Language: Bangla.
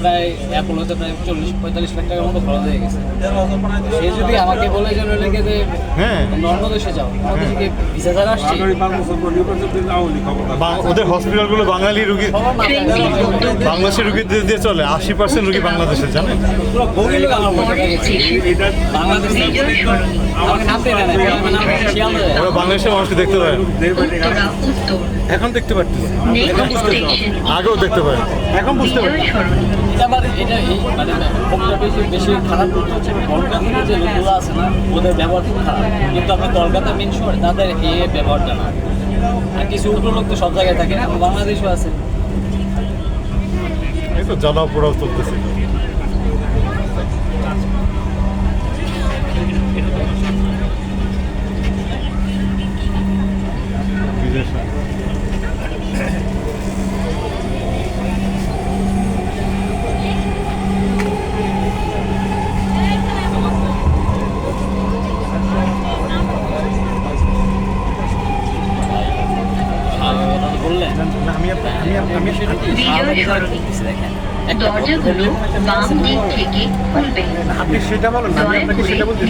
প্রায় অ্যাপোলোতে প্রায় 40-45 লাখ টাকার মতো খরচ হয়ে গেছে। সে যদি আমাকে বলে যে লেগে যে হ্যাঁ অন্য দেশে যাও, অন্য দেশে কি ভিসা ছাড়া আসছি? ওদের হসপিটালগুলো বাঙালি রুগী, বাংলাদেশের রুগীদের দিয়ে চলে। 80% রুগী বাংলাদেশের, জানেন? পুরো বহু লোক আমার মধ্যে গেছে বাংলাদেশে। আমাকে নামতে দেয় না, আমার নাম শিয়াল দেয়। ওরা বাংলাদেশের মানুষকে দেখতে পারেন, এখন দেখতে পারতেছে, এখন বুঝতে আগেও দেখতে পারেন, এখন বুঝতে পারেন। এটা আমার এটা এই মানে সবচেয়ে বেশি খারাপ হচ্ছে কলকাতার যে লোকগুলো আছে না, ওদের ব্যবহার খুব খারাপ। কিন্তু আপনার কলকাতা মেন শহর, তাদের এই ব্যবহারটা না। আর কিছু উল্টো লোক তো সব জায়গায় থাকে, বাংলাদেশও আছে। এই তো জ্বালাও পোড়াও চলতেছে। বললেন দরজাগুলো বাম দিক থেকে খুলবে। আপনি সেটা বলেন, আমি আপনাকে সেটা বলছি।